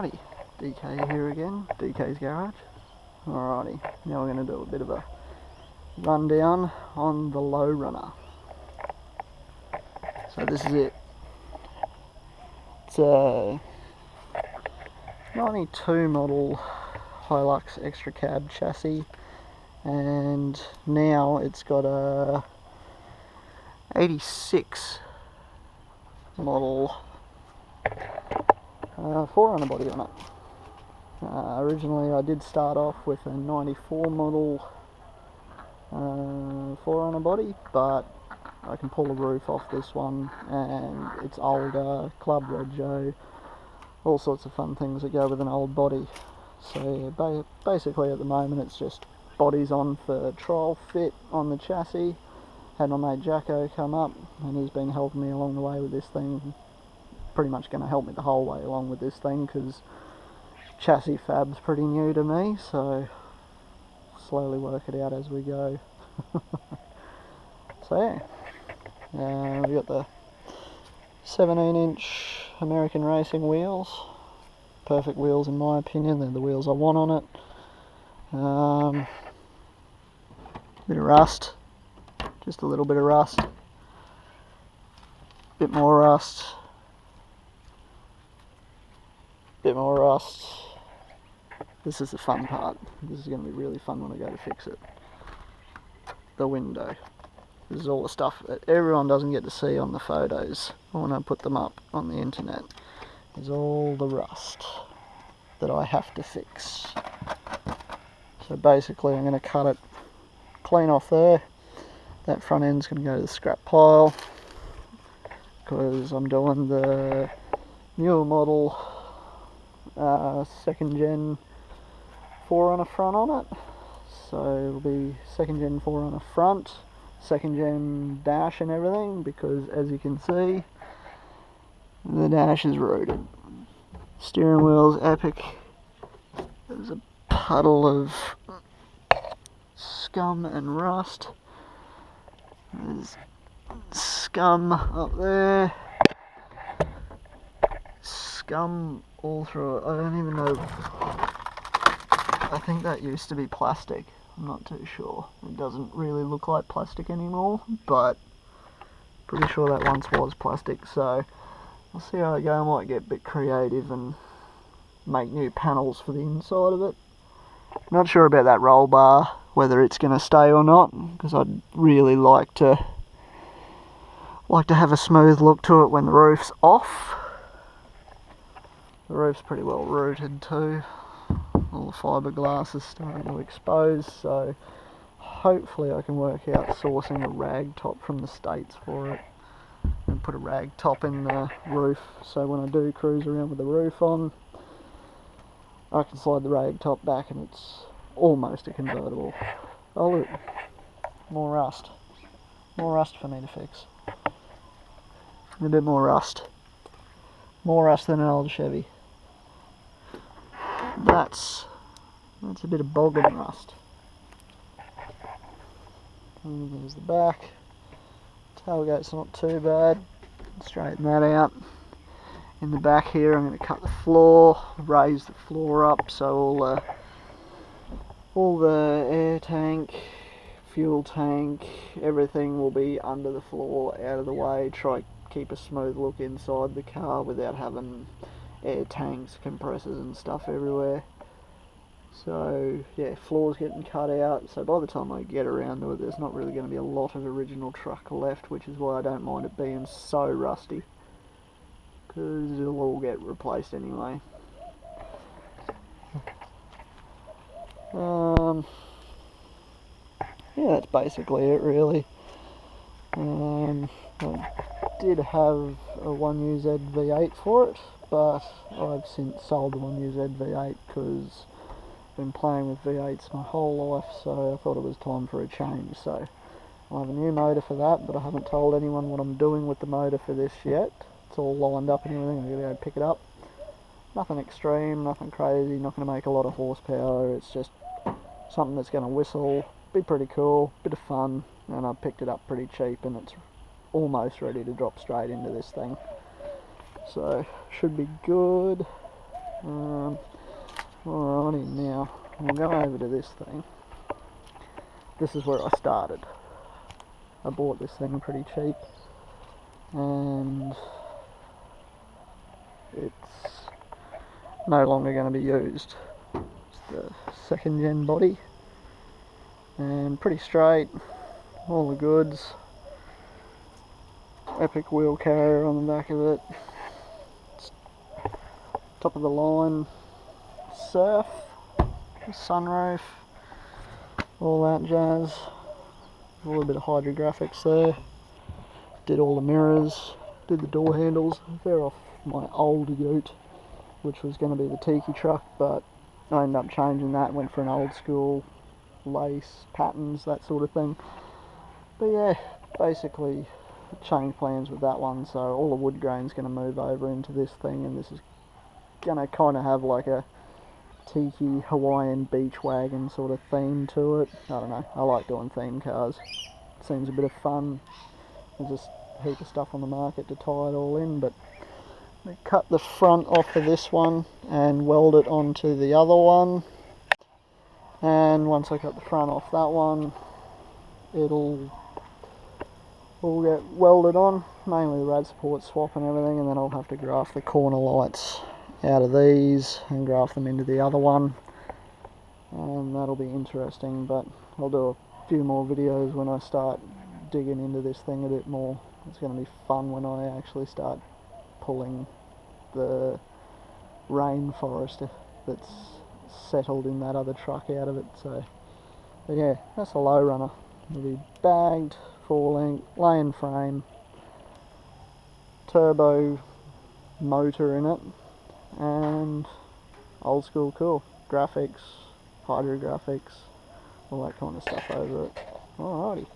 Alrighty, DK here again, DK's Garage. Alrighty, now we're going to do a bit of a rundown on the lowrunner. So this is it. It's a 92 model Hilux extra cab chassis, and now it's got a 86 model 4Runner body on it. Originally I did start off with a 94 model 4Runner body, but I can pull the roof off this one, and it's older, club rego, all sorts of fun things that go with an old body. So basically at the moment it's just bodies on for trial fit on the chassis. Had my mate Jacko come up, and he's been helping me along the way with this thing. Pretty much going to help me the whole way along with this thing, because chassis fab's pretty new to me, so slowly work it out as we go. So yeah, we got the 17-inch American racing wheels. Perfect wheels in my opinion, they're the wheels I want on it. Bit of rust, just a little bit of rust, bit more rust, bit more rust. This is the fun part. This is going to be really fun when I go to fix it. The window. This is all the stuff that everyone doesn't get to see on the photos when I put them up on the internet. Is all the rust that I have to fix. So basically I'm going to cut it clean off there. That front end's going to go to the scrap pile, because I'm doing the newer model 2nd gen 4Runner front on it. So it'll be 2nd gen 4Runner front, 2nd gen dash and everything, because as you can see, the dash is rooted. Steering wheel's epic. There's a puddle of scum and rust. There's scum up there. Scum all through it. I don't even know. I think that used to be plastic. I'm not too sure. It doesn't really look like plastic anymore, but pretty sure that once was plastic. So I'll see how I go. I might get a bit creative and make new panels for the inside of it. Not sure about that roll bar, whether it's going to stay or not, because I'd really like to have a smooth look to it when the roof's off. The roof's pretty well rooted too. All the fiberglass is starting to expose, so hopefully I can work out sourcing a rag top from the States for it and put a rag top in the roof, so when I do cruise around with the roof on, I can slide the rag top back and it's almost a convertible. Oh look, more rust. More rust for me to fix. A bit more rust. More rust than an old Chevy. That's a bit of boggin rust. And there's the back. Tailgate's not too bad. Straighten that out. In the back here I'm going to cut the floor, raise the floor up so all the air tank, fuel tank, everything will be under the floor, out of the way. Try keep a smooth look inside the car without having air tanks, compressors and stuff everywhere. So yeah, floor's getting cut out, so by the time I get around to it there's not really going to be a lot of original truck left, which is why I don't mind it being so rusty, because it'll all get replaced anyway. Yeah, that's basically it really. I did have a 1UZ V8 for it, but I've since sold the 1UZ V8 because I've been playing with V8s my whole life, so I thought it was time for a change. So I'll have a new motor for that, but I haven't told anyone what I'm doing with the motor for this yet. It's all lined up and everything. I'm going to go pick it up. Nothing extreme, nothing crazy, not going to make a lot of horsepower. It's just something that's going to whistle, be pretty cool, bit of fun, and I picked it up pretty cheap and it's almost ready to drop straight into this thing. So should be good. Alrighty, now we'll go over to this thing. This is where I started. I bought this thing pretty cheap, and it's no longer going to be used. It's the second gen body, and pretty straight, all the goods. Epic wheel carrier on the back of it. It's top of the line surf, sunroof, all that jazz. A little bit of hydrographics there. Did all the mirrors, did the door handles. They're off my old ute, which was going to be the tiki truck, but I ended up changing that, went for an old school lace, patterns, that sort of thing. But yeah, basically changed plans with that one, so all the wood grain's going to move over into this thing, and this is going to kind of have like a tiki Hawaiian beach wagon sort of theme to it. I don't know, I like doing theme cars. It seems a bit of fun. There's just a heap of stuff on the market to tie it all in, but I cut the front off of this one and weld it onto the other one, and once I cut the front off that one, it'll all get welded on, mainly the rad support swap and everything, and then I'll have to graft the corner lights out of these and graft them into the other one, and that'll be interesting. But I'll do a few more videos when I start digging into this thing a bit more. It's going to be fun when I actually start pulling the rainforest that's settled in that other truck out of it. So, but yeah, that's a low runner. It'll be bagged, full length, lay-in frame, turbo motor in it, and old school cool graphics, hydrographics, all that kind of stuff over it. Alrighty.